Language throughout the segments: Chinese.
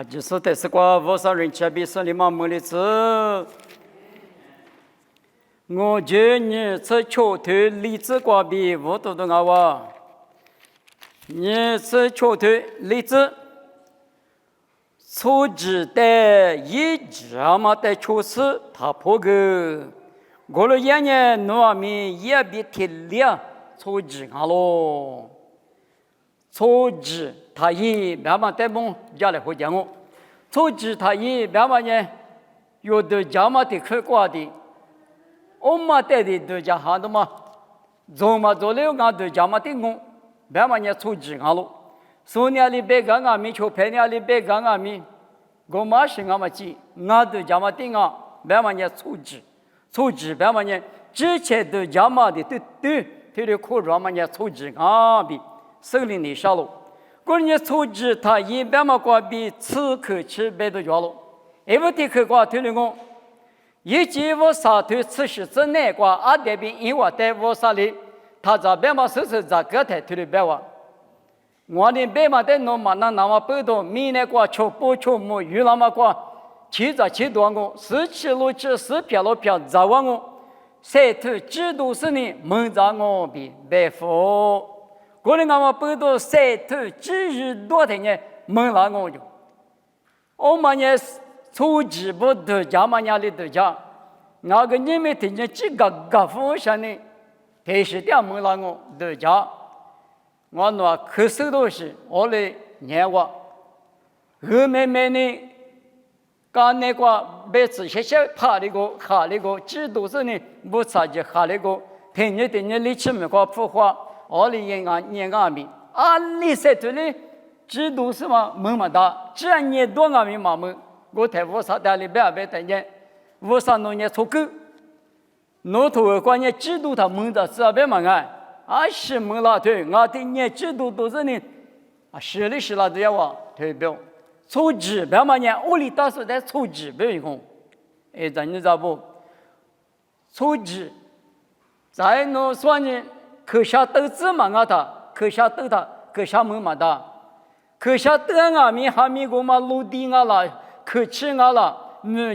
就是得是过无少人切比是你妈没的字。我觉你这桥头荔枝瓜比无多的我，你这桥头荔枝，初级的一这么的确实他破个，我了一年农民也比体力初级咯，初级他一慢慢带梦家来回讲我，初级他一慢慢呢，有的家嘛的可挂的。我们带的都讲好的嘛，做嘛做了，俺都讲嘛的我，别嘛也出钱俺了。说年里别个俺们去陪年里别个俺们，我嘛是俺们去，俺都讲嘛的俺，别嘛也出钱别嘛也之前都讲嘛的对的苦让嘛也出钱俺比手里的少了，过年出钱他一别嘛过比此刻吃别都交了，因为这个过推了我。以及我沙头此时之内过阿德比因我在我沙里，他在别嘛手在个台推的别话，我的别嘛在弄嘛那么不多，明年过求不求木鱼那么过，七在七多我1767票了票在我，晒头制度是呢蒙在我比白富，过年俺们不多晒头只日多的呢蒙了我就，我们也。初级不得家嘛家里得家，那个你们听见几个风声呢？电视电门了我得家，我那可手都是我来念我，后面呢，刚那个每次些爬那个下那个，几都是呢不差就下那个，听见力气没个普话，我来念俺们，你说这里几都是嘛门嘛大，只要念多俺们嘛门。我台乌沙带里别等见，乌沙农业出口，农土关键制度他蒙的是别嘛俺是蒙了对，俺的年制度都是呢，实力是那都要我代表，初级别嘛呢，屋里当时在初级别一共，咱你知道不？初级，在农说呢，可下斗志嘛俺他，可下斗他，可下门嘛他，可下斗俺们还没个嘛陆地俺了。可吃俺了，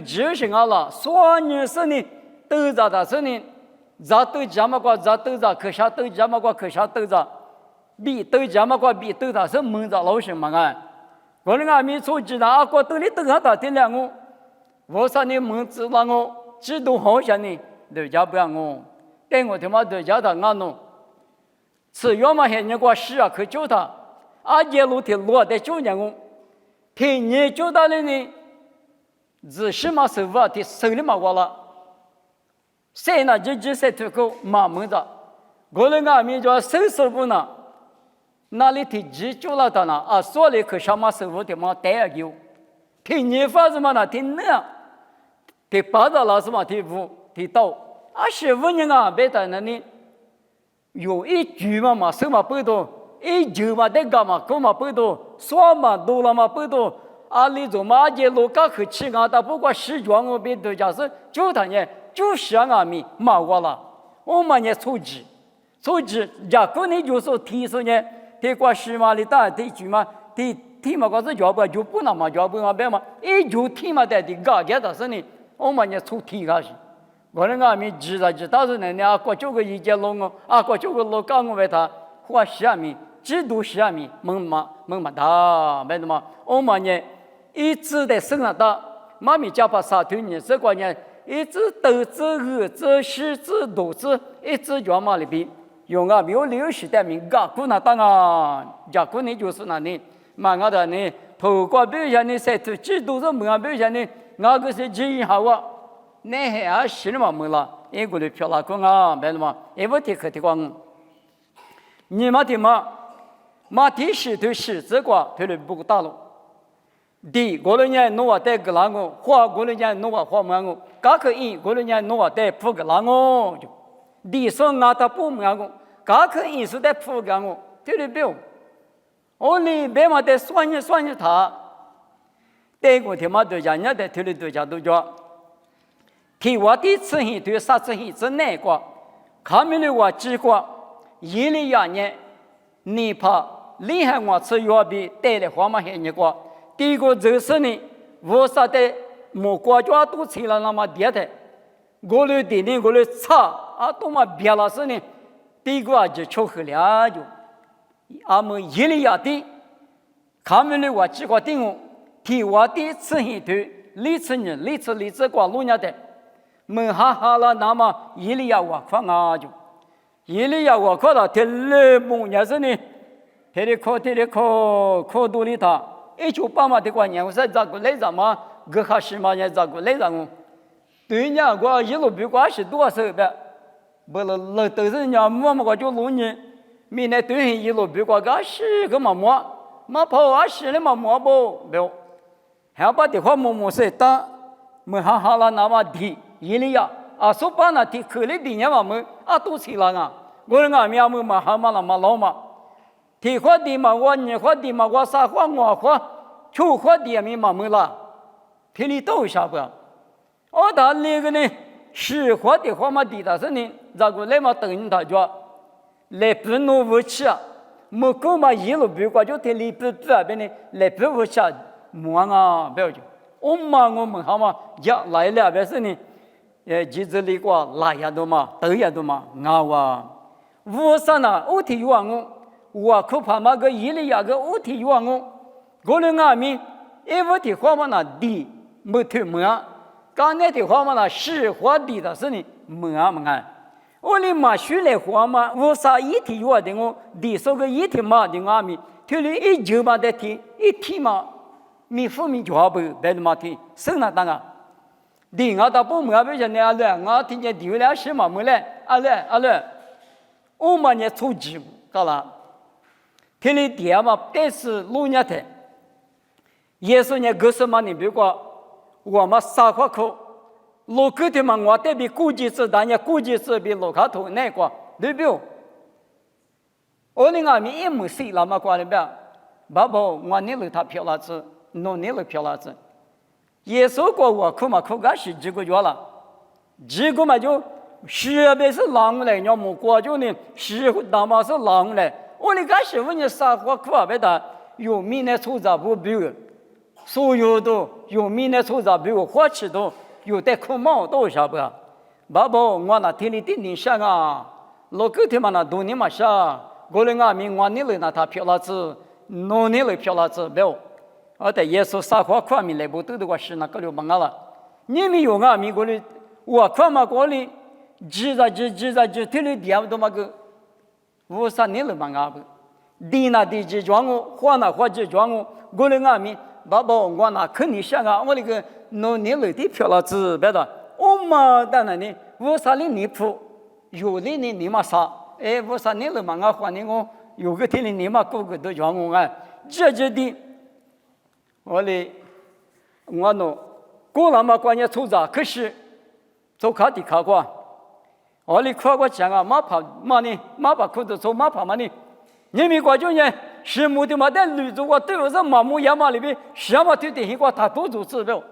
就是俺了，所有事呢都在他身呢，咱都这么过，咱都在可下都这么过，可下都在，比都这么过，比都他是蒙着老师嘛俺，我那俺们出去的阿哥都里都他听了我说你蒙知道我，知道好些呢，都家不让我，但我他妈都家他俺弄，吃药嘛还人家是啊，可救他，一路的路在救人我，听你救他了呢。自什么时候的手里嘛过了，谁呢？就谁这个马门子，我那俺们叫手不呢？那里的急救了他呢？所里可什么时候的嘛带有？听你发什么呢？听那，听八道老师嘛，听五听到15年啊，别在那里有一句嘛手嘛不多，一句嘛得干嘛够嘛不多，说嘛多了嘛不多。里头嘛，这路刚去吃俺的，不过10庄我别都家是就他呢，就是俺们骂我了，我们也出级，呀，可能就是提示呢，提过10嘛的大提句嘛，提嘛个是叫不就不那么叫不俺别嘛，一就提嘛的嘎给他是呢，我们也出提下去，我那俺们知道是呢，过这个一节路我，过这个路刚我为他，或下面制度下面蒙嘛大，没得嘛，我们呢。一直在生了的，妈咪家把沙头年这个呢，一直斗志、恶志、喜志、怒志，一直叫嘛里边，用啊没有60代名家姑那当啊，家姑呢就是那里，嘛我的呢，头过表现呢，在头制度上没表现呢，我个是基因好啊，那还是嘛没了，一个的漂亮公啊，别了嘛，一不提可提光，你嘛提嘛，嘛提是对是这个，对了不大了。第过了年弄我带个啷个，花过了年弄我花么个，嘎可以过了年弄我带铺个啷个就，第说俺他不么个，嘎可以是带铺个我，对不对？我里别嘛得算一他，带过他妈都家人家对了都家都叫，提我的次hin对啥次hin是哪个？看没了我几个，一里2年，你怕厉害我吃药比带来花嘛些你个。第一个就是呢，我啥的莫国家都成了那么跌的，我来的呢，我来查啊，都嘛别了是呢，第一个就巧合了就，俺们伊利亚的，他们的话几个定哦，提我的此前头，历次人历次过路年的，门哈哈了那么伊利亚话快啊就，伊利亚话快了，天来梦也是呢，天的考多里他。198的观念，我说咋个来着嘛？个哈什么也咋个来着我？对呀，我一路比过是多少呗？不了，那都是人家我就路呢，明年对一路比过个是个嘛跑20的嘛不没有，还把的话么是当，没哈哈了那么低，伊利亚啊，说把那低可里的人嘛么啊都起了啊，我人家面么哈嘛了嘛老嘛。提花的嘛，我你花的嘛，我啥花我花，秋花的也没嘛没了，皮里都下不。我打那个呢，是花的花嘛地的是呢，咋个来嘛等他就，来不弄不起啊，没够嘛一路别过就得里不那边呢，来不不起啊，没啊不要紧，我们好嘛，呀来了边是呢，几子里过来呀都嘛，都呀都嘛，啊，我啥呢？我提完我。我可怕嘛个伊利亚个乌提王哦，我的阿米，乌提花嘛那地没头没啊，刚才的花嘛那是花地的是呢没啊，我的嘛学来花嘛，我啥一提我的我地说个一提嘛的阿米，他哩一九嘛的提一提嘛，米富米就好不白的嘛提，生那当啊，地我到不没啊，别讲你阿来，我听见地位了是嘛没来，阿来，我嘛也出几步，搞了。天里地嘛，但是路年的，耶稣呢，个什么呢？比如说，我们撒花口，路口的嘛，我这边估计是，但也估计是比路卡头那个，对不对？我那面也没事，那么过来呗，爸爸，我那里他漂亮子，弄那里漂亮子，耶稣过我口嘛，口干是几个月了，几个嘛就10倍是狼来，要么过就呢10大嘛是狼来。我那个时候呢，撒花苦啊，别的有名的出杂不比的，所有的有名的出杂比我花起都有的苦毛都晓不？爸爸，我那天里顶上啊，老狗天嘛那多年嘛下，我那阿明我那里那他漂亮子，弄那里漂亮子没有？我在耶稣撒花苦米来不都的话是那个流氓了，你们有阿明过来，我苦嘛过来，记着，天里点都嘛个。我啥年了嘛阿不，地那地几庄我，花那花几庄我，我的阿米，爸爸我那肯定想啊，我那个弄年了的漂亮子别的，我嘛当然呢，我啥的你铺，有的呢你嘛啥，我啥年了嘛阿花呢我有个天的你嘛个个都庄我啊，这的，我那过了嘛关键出杂，可是走卡的卡过。我哩看过讲啊，马把裤子走马跑嘛呢？你们国家呢？是目的嘛？但女主我都有人马木野马里边，什么都得一个他都做指标。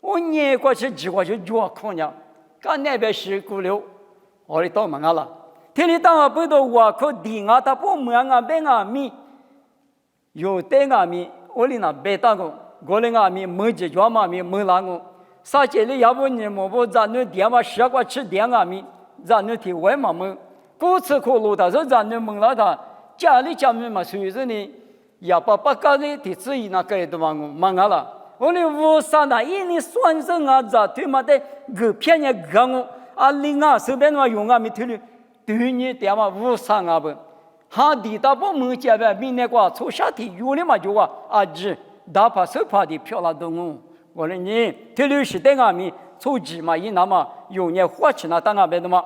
我年过去几个就脚看呢，刚那边是古流，我哩到门啊了。天里当啊不到我靠地啊，他不门啊边啊米，有带啊米，我哩那白当个，我哩啊米没几脚嘛米没啷个，啥节里要不你莫不咱那点嘛10个吃点啊米。让你听外嘛么？过次可路的时候，让你问了他，家面嘛，随着呢，也把家里的子女那个都忙了。我哩无啥那一年算上啊，咋对嘛的个便宜个我啊，另外手边我用啊，没听哩，对你点嘛无啥啊不？哈地大不门家呗，明年过初夏天有的嘛就话啊，只大把手帕的漂亮动物，我哩你听哩是在俺们。初级嘛，伊那么有年花钱那当然别的嘛，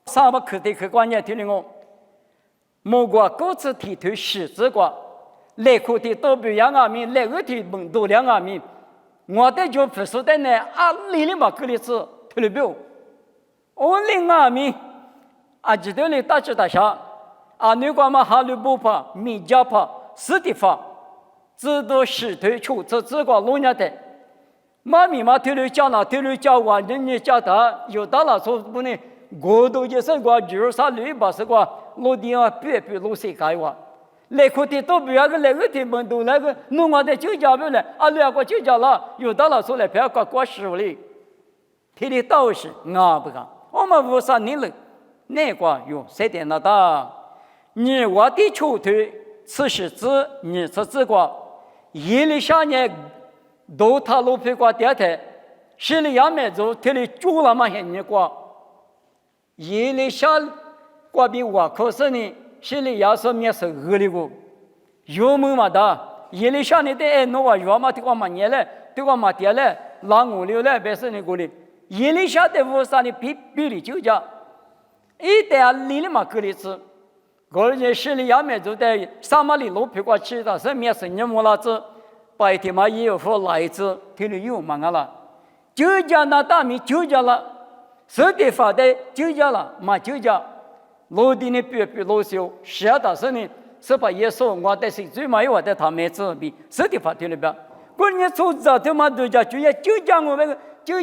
啥么可观念听我，莫过各自提头实质过，来可的都不样阿米，来个的门都两阿米，我的就不是的呢，啊，里嘛个里子特别表，我领阿米，啊，记得哩大吃大下，啊，你管嘛哈律不怕，米家怕，实地怕，只都实头出，只管弄伢的。妈咪嘛，头里讲了，头里讲完，人家讲他有到了说不呢，我都就是个就是啥绿把是个落地啊，别落谁改哇，来可的都不要个来个天门都那个弄我的就家不来，两个就家了，有到了说来不要搞过师傅哩，天的道士不干，我们无啥能力，那个有谁点那的？你我的球队此时子你是这个，一里下年都他路皮瓜电台，十里亚美洲天里住了嘛些你瓜，一里下瓜比我可是呢。心里要说面是恶劣个，有么嘛的，一里下你的爱弄我有嘛的我嘛年嘞，对我嘛爹嘞，拉我溜嘞，别是你过来，一里下的我啥你比里就讲，一旦离了嘛过来吃，个人心里要面就在沙漠里路皮过去的，是面是你么啦子，白天嘛也有副来子，天里有嘛个了，就讲那大米就讲了，实地发的就讲了，嘛就讲。落地呢，别落修，是啊，但是呢，是把耶稣我的是最没有的他们这边，实地法庭里边，过年做早他妈都讲就业，就讲我们就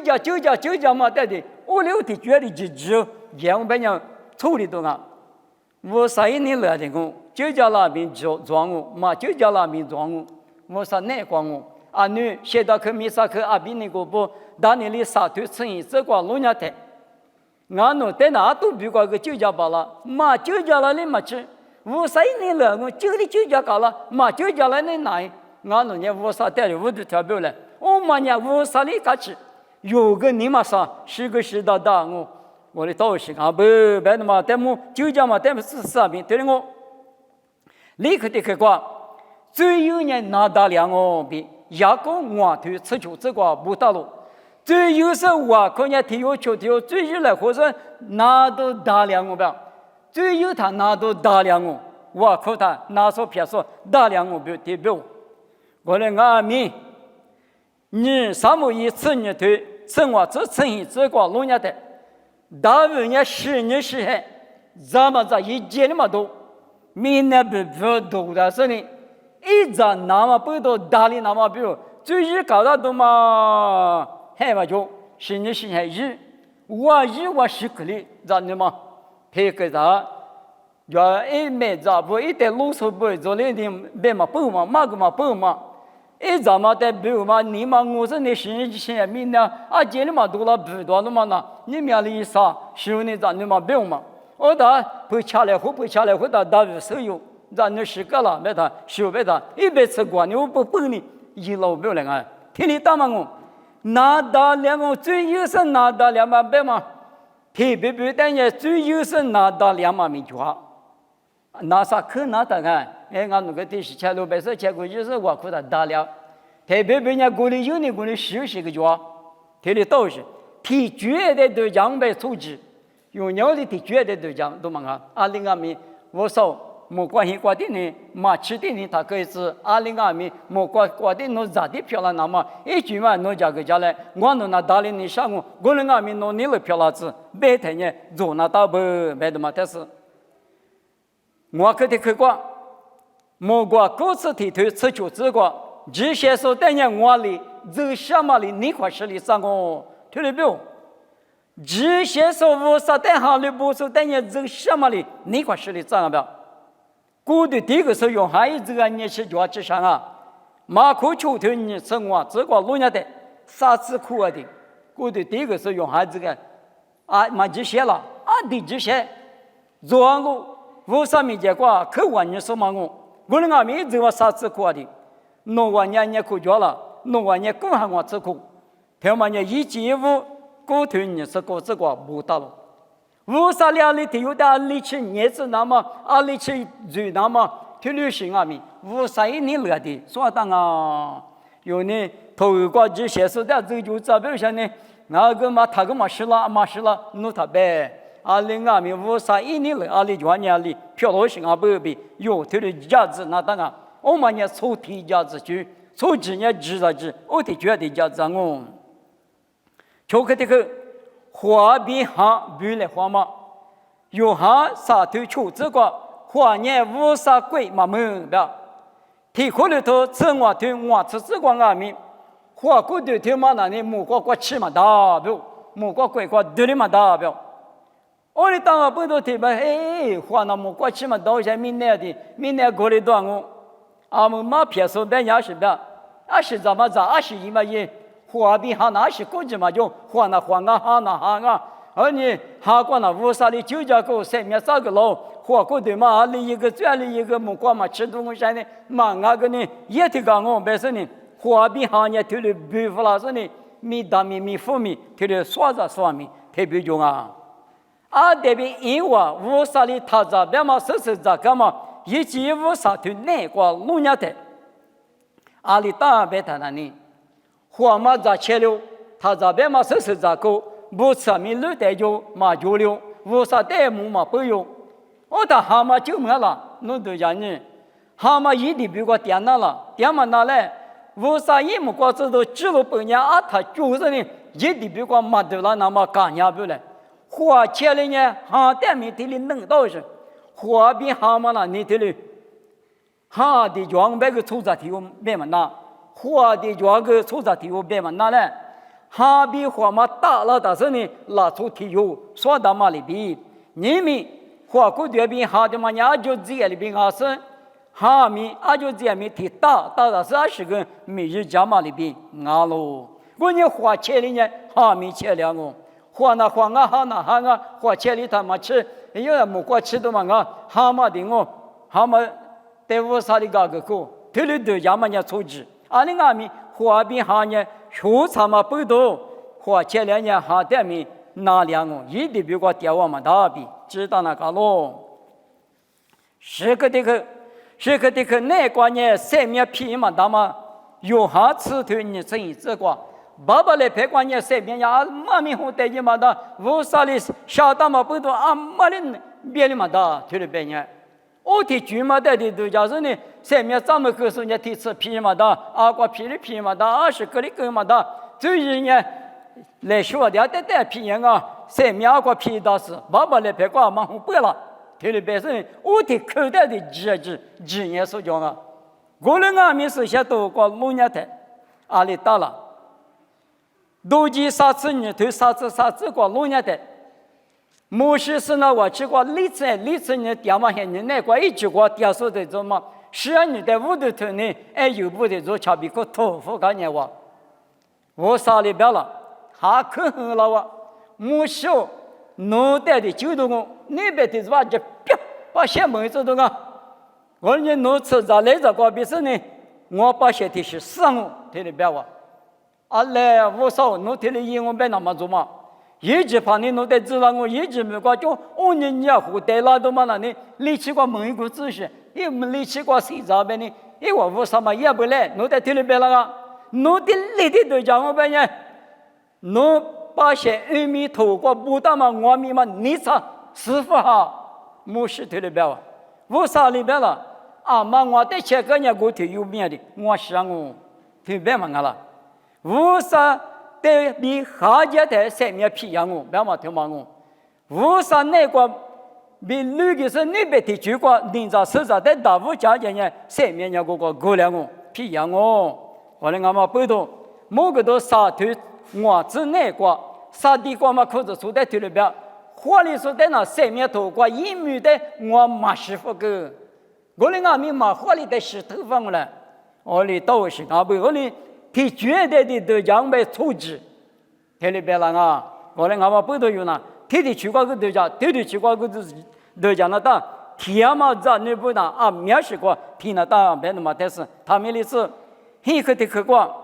讲嘛的，我留的觉得就也我们讲处理多啊，我谁你来的我，就叫那边装我，嘛就叫那边装我，我说哪光我，你写到去米萨克边那个不，当年里沙土生意这个老娘的。俺侬在哪都比过个酒家罢了，嘛酒家了你没吃，无啥你了，我酒里酒家搞了，嘛酒家了你哪？俺侬呢无啥带着我都调不来，我嘛呢无啥你敢吃，有个你嘛啥，是个是的我的道士不别的嘛，但么酒家嘛，但么是啥病？对了我，立刻的去挂，最有人拿大量比牙膏我头吃酒这个不大路。最有时我看见体育球最有来或者拿到大量我吧，最有他拿到大量我看他拿手撇说大量我代表，我来俺们，你什么一次你对，生活这生意这个弄下的，大部分人10年时间，咱们这一届那么多，明年不多的是呢，一张那么不多大的那么比如最有搞到多嘛。还嘛就是你现在我是可里，让你嘛配个啥？要一没咋不一点路数不做那点别嘛不嘛嘛个嘛不嘛，一咋嘛在不嘛你嘛我是你现在明呢今天嘛多了不多了嘛那你面里啥是你让你嘛不嘛，我打不下来或打打不手有，让你是个了没他修别他一辈子过你我不你一老不来啊，听你打嘛我。拿到两个最优是拿到200嘛，特别不但也最优是拿到200米抓，拿啥可拿到看？俺那个电视前路白色结果就是我给他打了，特别别人过来有你过来休息个抓，这里倒是提绝对都2倍素质，有鸟的提绝对都讲都嘛啊，2米我说。没关系，过的呢，马吃的呢，他可以是20米，没过的侬咋的漂亮那么一句嘛，侬家个家来，我侬那大的你上我2米侬你了漂亮子，白天呢做那大不白的嘛，但是我可得去过，没过各次提头吃酒这个，这些说等下我里这什么里你块是里上我听了没有？这些说我啥等下里不说等下这什么里你块是里上不？过的第一个是用还有这个你去抓之上马可球头你生活这个路上的啥子苦的，过的第一个是用还这个嘛这些了的这些，做完路无啥没结果，可完你什么我那俺们这个啥子苦的，弄完年苦脚了，弄完年更还我吃苦，他们呢一进一步过头你是过这个不大了。无啥两里头有的力气叶子那么力气嘴那么去旅行米无啥你乐的说当有呢头过这些时的这就这边上呢那个嘛他个嘛是了弄他呗另外米无啥你乐里就年里漂流行不比有头的价值那当我们也抽提价值去抽几年知道我的觉得价值就可这个花比行比来花嘛，有行啥头出这个花年无啥贵嘛门的，提回来头吃我吃这个米，花过头头嘛那里木瓜吃嘛大不，木瓜贵对的嘛大不，我哩当我不都提吧？哎，话那么过去嘛，到现明年过来段我，俺们马撇手边也是的，是怎么着？是因为也话比哈那是过去嘛，就话那哈啊，而你哈过那乌沙里就叫个三面三个楼，话过对嘛，里一个转里一个木瓜嘛，吃东西呢，嘛那个呢也提讲我本身呢，话比哈呢头里背负了是呢，米大米富米，头里刷米，特别重啊。这边因为乌沙里他这边嘛，是这个嘛，以及乌沙头那个路亚的，阿里大边他那里，话嘛在切了，他这边嘛是这个，不是米路的就嘛就了，乌沙的木嘛不用，我他蛤蟆就没了，弄对家呢，蛤蟆一定比我点那了，点嘛拿来，乌沙一木瓜子都记录半年，他就是呢，一定比我嘛对了，那么干呀不来。花钱了呢，哈点米地里弄到是，花比蛤蟆那你地里，哈的装备个出杂题我别么拿，花的装个出杂题我别么拿嘞，哈比花嘛大了，但是呢，拉出题有说到嘛里比，你们花过这边哈的嘛，伢就这里边啊是，哈米啊就这米题大的是20个每日加嘛里边啊喽，我你花钱了呢，哈米钱了我。花那花啊哈那哈啊，花钱里他妈吃，因为木瓜吃的嘛啊，蛤蟆的我，蛤蟆在乌沙里搞个狗，头里头家嘛人出去，阿里阿米花比哈呢，出差嘛不多，花钱两年哈点米拿两个，一定比我电话嘛大比，知道那个咯。是个的个，那个呢，三面皮嘛大嘛，有哈吃头你生意这个。爸爸来陪关键三边呀，妈咪红带你嘛的，乌沙里小大嘛不多，阿妈的别的嘛的，推了别人。我提猪嘛的都假是呢，三面咱们告诉人家提吃皮嘛的，阿瓜皮的皮嘛的，20个里个嘛的，最近呢来说的带皮人啊，三面阿瓜皮倒是，爸爸来陪关忙红白了，推了别人，我提口袋的几年所讲啊，我们阿米是些都过6年的，阿里大了。都记啥子呢？对啥子过6年的，某些是呢，我去过历次呢，点嘛些人那过一句过点数的做嘛，12年的5头呢，有部的做差别个头发干年哇，我啥里边了，还可恨了哇，某些脑袋的就动我，那边的是吧就把些门子都啊，我呢脑子咋来着过别是呢，我把些的是4我听里边哇。阿来，我说侬听了英文别那么做嘛，一直怕你侬在知道我一直没管就我人家胡带拉都嘛那呢，力气过门一个知识，也没力气过谁咋办呢？因为我什么也不来，侬在听了别了个，侬的来的都讲我别呢，侬把些阿弥陀佛不打嘛，我咪嘛你啥师傅哈，没事听了别了，我啥里边了？啊妈，我在前个年过去有面的，我想我听别嘛个了。乌沙对比哈家的三面皮样我，别嘛听嘛我。乌沙那个比绿的是那边的主管，领着市长在大屋家人呢，三面那个过来我皮样我，我来俺们背头，某个都沙头我子那个沙地瓜嘛，可是说在头里边，火里说在那三面头瓜一米的我马师傅个，我来俺们马火里的石头放了，我里都是俺不我里。提绝对的都将被处置，听里边了啊！我来俺们不都有呢？提的去过个都讲，提的去过个都讲了的，提嘛在那不呢啊？描述过提那当别的嘛，但是他们的是很可的可过，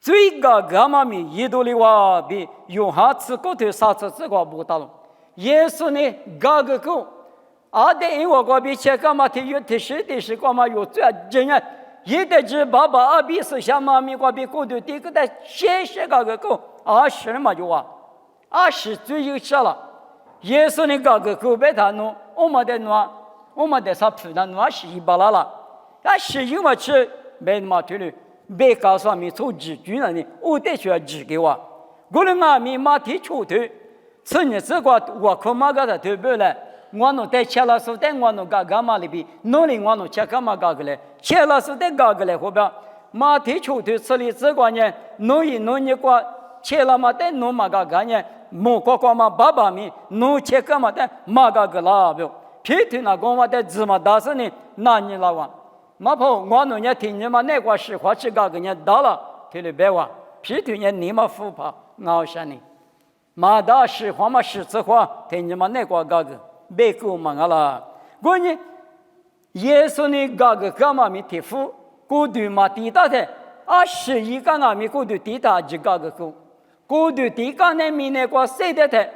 最高格嘛咪一度的话比用下次过头啥子这个不到了，耶稣呢高个够，的因为我比切干嘛提有提示干嘛有这经验。一代之爸爸阿比是像妈咪过比过头第个的谢个狗20嘛就话20最有吃了，耶稣那个狗被他弄，我们的啥皮的弄是100了，是因为吃没嘛对了，别告诉你做几句了呢，我得需要几给我们阿咪马蹄出头，吃你这个我可嘛个的对不嘞？我弄在切了时代，我弄干嘛里边？弄里我弄切干嘛搞个嘞？切了时代搞个嘞，后边马蹄出头吃里这个呢，弄一个切了嘛的努嘛个干呢，莫过过嘛爸爸咪努切个嘛的嘛个个拉不，皮头那个嘛的芝麻大是呢，那你拉完，嘛跑我弄也听你嘛那个实话是个个呢到了，听了别话，皮头呢你嘛不怕，我想呢，嘛大实话嘛实子话，听你嘛那个个个，别个嘛个啦，我呢，耶稣呢个个干嘛咪提夫，古对嘛地大的。是一个阿弥古的地大几个个古，古的地个呢米那个谁的的，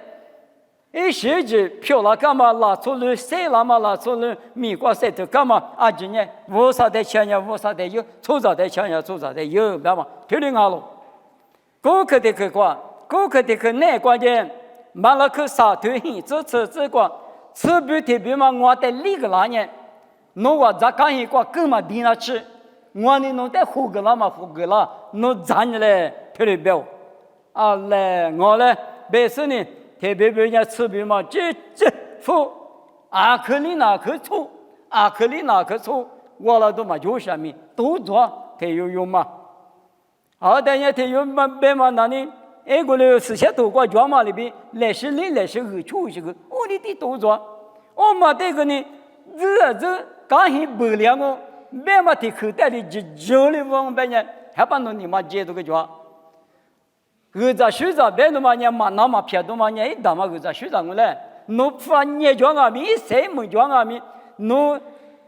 一时就漂了干嘛拉出来谁了嘛拉出来米个谁的干嘛今年无啥的钱呀无啥的有，出啥的钱呀出啥的有，别嘛听听好了，顾客的去过，顾客的去那个人，买了去沙推hin，这个，吃不特别嘛我的里个那年，我咋干一个干嘛地那吃。我呢弄得胡个啦嘛胡个啦，弄站起来特别标，嘞我嘞本身呢特别人家吃别嘛这付克里那克粗，克里那克粗，我了都嘛有啥咪都做他有用嘛，但是他有嘛别嘛那里，个嘞事先都过专嘛里边来是个出是个，我的都做，我嘛这个呢这刚很不了我。别嘛提口袋里就里往边呢，还把侬你妈接这个脚，在学着别的嘛呢嘛那么偏多嘛呢，一打嘛在学着我嘞，侬发你脚啊咪，谁没脚啊咪，侬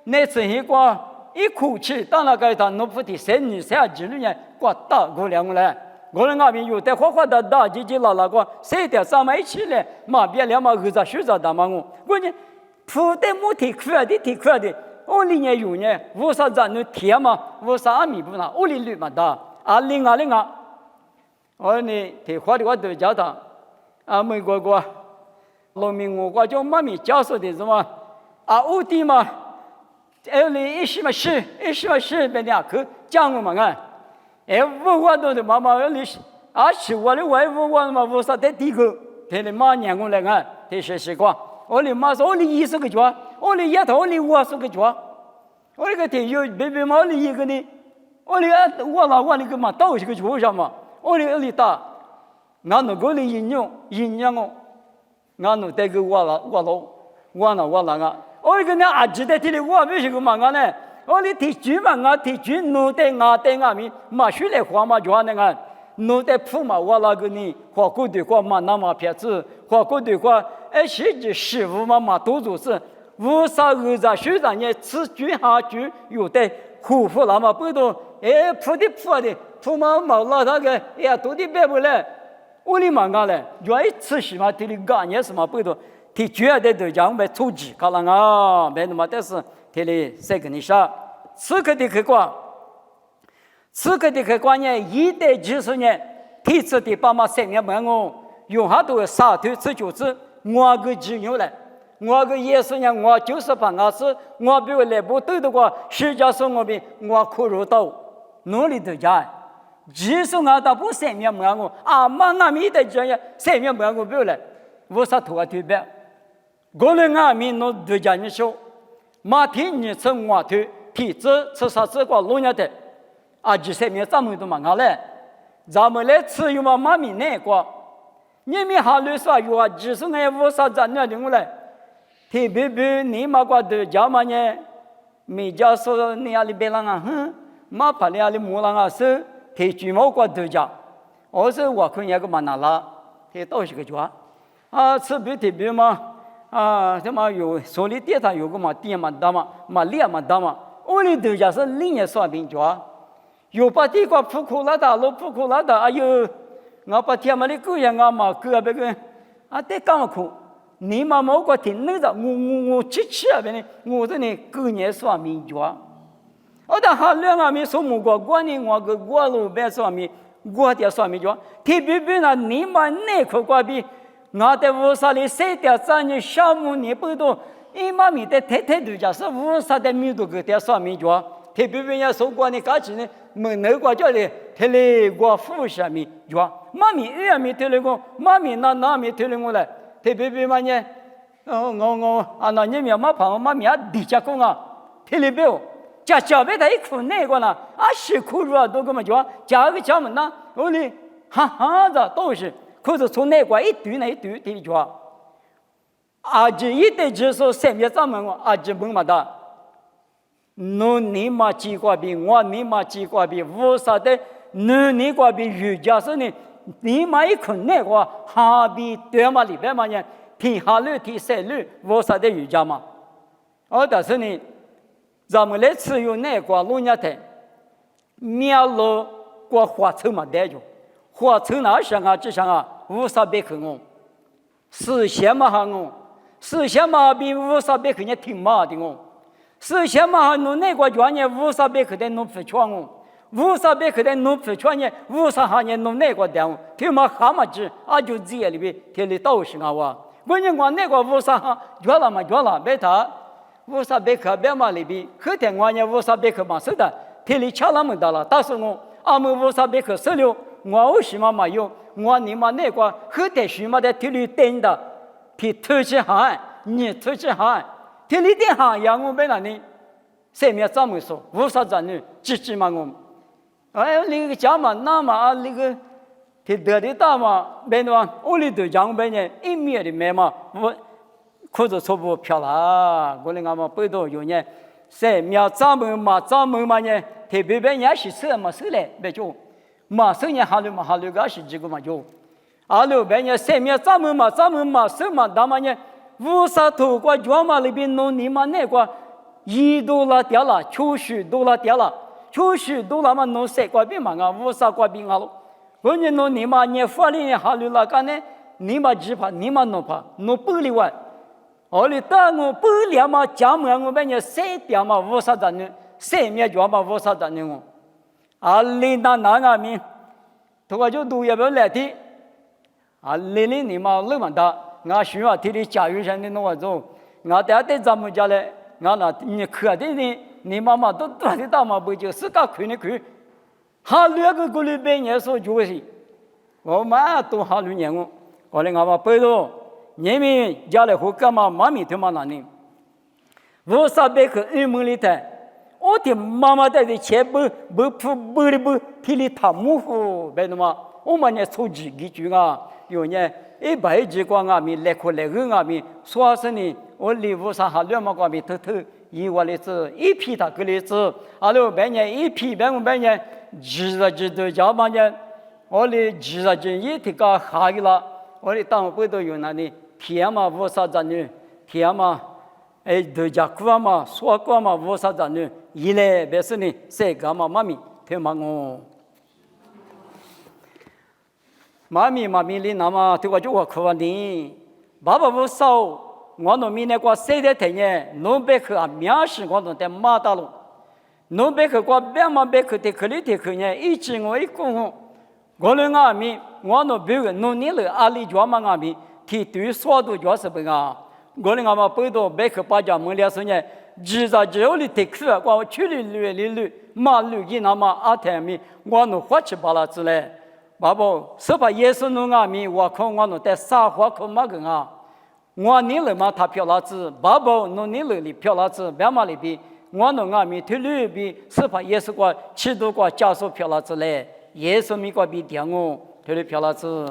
那次一个一口气，当然该他侬不提谁你谁几六年，我打过两个嘞，我那阿咪有的花的打叽啦啦个，谁的上面一起来，嘛别了嘛在学着打嘛我呢，铺的没提苦的提苦的。我里年有呢，无啥子能甜嘛，无啥阿米不拿，我里绿嘛的，另外，我呢提花的我都叫他，美国个，农民我叫妈咪教授的什么，我的嘛，1时嘛是别的去讲我嘛我都的妈妈是我的我嘛无啥的第个，他的妈娘我来他是个。我的妈说，我的意思个脚，我的丫头，我的我是个脚，我那个天有别嘛，我的一个呢，我那个嘛，都是个脚上嘛，我的打，俺那个的营养哦，俺那这个我那个，我那个呢阿记得提的我没是个嘛俺呢，我的提举嘛俺提举弄得俺们嘛学来花嘛脚那个。弄得铺嘛，我那个呢，花过的话嘛，那么片子，花过的话，实际食物嘛都就是，无啥在学上呢，吃居下居有的苦苦那么不多，铺嘛老那个，都的别不来，我的嘛干嘞，愿意吃什么，这里干也什么不多，提绝对都讲没出击，看了没那么但是这里谁跟你说，此刻的客观。此刻的观念，一代90年，提出的爸妈生命问我，用下都沙头吃就是我个只有了，我个耶稣呢，我就是把我是，我比如来不对的话，实际上我比我苦肉到努力的家，即使我到不生命问我，妈阿弥的这样生命问我不来，我啥头特别，我来阿弥侬对家你说，马天你吃我头，体质吃啥子个老年的。这些面咱们都蛮好嘞，咱们来吃有嘛妈咪那个，你们还来说有即使我无啥子那的我来，特别你嘛个的家嘛呢，没家说你阿里别人马怕你阿里木人是，特举毛个的家，我说我看那个嘛拿了，他都是个家，吃别特别嘛，什么有手里地上有个嘛地嘛大嘛脸嘛大嘛，我的的家是另一说明家。有把这个扑苦拉达，老扑苦拉达，我把天嘛的狗呀，我嘛狗别个，得干嘛苦？你嘛冇个听那个，我吃别呢，我这呢狗年说明家，但还两个没说木过呢，我个过路别说明，我的说明家，特别那你嘛那块瓜比，我的无啥的谁的咱你项目你不多，一嘛米的太多家是无啥的米多个的说明家。特别人家说过呢，搞起呢，门那个叫的，他来我付下面，是吧？妈咪咪推了我，妈咪那咪推了我来，特别嘛呢，那你们妈朋友妈咪地下工推了不？家别他一苦那个呢，是苦肉都个么叫，家个家门呐，我呢，哈哈的都是，可是从那块一堆那一堆的抓，阿姐一对就是三面咱们阿姐问嘛的，你嘛几块比我你嘛几块比，为啥的你块比瑜伽是呢？你嘛一看那个哈比对嘛里边嘛呢？提哈律提三律，为啥的瑜伽嘛？但是呢，咱们来吃有那个路亚的，苗路过火车嘛带着，火车那上啊，就上啊，50百克哦，4000嘛哈哦，4000嘛比50百克也挺麻的哦，4000嘛弄那个专业50百克的弄不全哦，50百克的弄不全呢，50行业弄那个的，挺嘛蛤蟆子，就这里边天里都是啊哇，关键我那个50行，绝了嘛绝了，别他。50百克别嘛里边，后天我也50百克嘛是的，天里吃那么大了，但是我俺们50百克食了，我为什么没有？我你妈那个后天什么的天里等的，天透气寒，你透气寒，天里等寒呀，我被那里上面这么说，50张呢，几嘛我，那个家嘛那嘛那个天得的大嘛，别的嘛，屋里头讲别呢，一面的买嘛我。可是错不漂亮，我们俺们北岛有呢，3秒咱们嘛呢，特别别人是车嘛车嘞，别就，嘛车呢哈路个是这个嘛就，路别人3秒咱们嘛车嘛，那么呢，50头个专嘛里边弄你嘛那个$1掉了，$90掉了，$90了嘛弄3块币嘛啊，50块币啊喽，关键弄你嘛你法律哈路那个呢，你嘛只怕你嘛弄怕弄8万。里当我不了嘛，家门我们也3点嘛，50张呢，3面就嘛50张呢我，里那面，他话就都要不来的，里你嘛那么大，我需要替你加油上的弄我做，我在咱们家嘞，我那你可的呢，你妈妈都多的大嘛不就是个亏的亏，哈2个过来半年说就是，我妈都哈2年我来我嘛背着。你们家里户干嘛？妈咪他妈那里，50百克1亩里头，我的妈妈在这钱不替你他母户，别的嘛，我们呢出几句啊，有呢100几个啊米来块来个啊米，说是呢，我离50还2毛个米偷一我的子一批他个的子，别人一批别人20多家嘛呢，我的20斤一提个下去了，我的当不都有那里。天嘛50张呢，天嘛，都家苦嘛，说过嘛50张呢，一来别是呢，谁干嘛妈咪听嘛我，妈咪哩那么对我就我苦呢，爸爸不少，我农民那个谁的天呢，农百克啊，面试我都在马大路，农百克个200百克的克里的克呢，一斤我一公，我农阿米，我农别个农年了阿里专门阿米。提对说都就是不啊，我们俺们北岛百克八家门里说呢，至少只有你提去，我去里马路一那么天米，我弄花七八了之类，爸爸是把耶稣弄阿米，我看我弄在撒花看嘛个啊，我你了嘛他漂了子，爸爸弄你了里漂了子，别嘛里边，我弄阿米推里边是把耶稣个七度个加速漂了子嘞，耶稣米个比点我推里漂了子。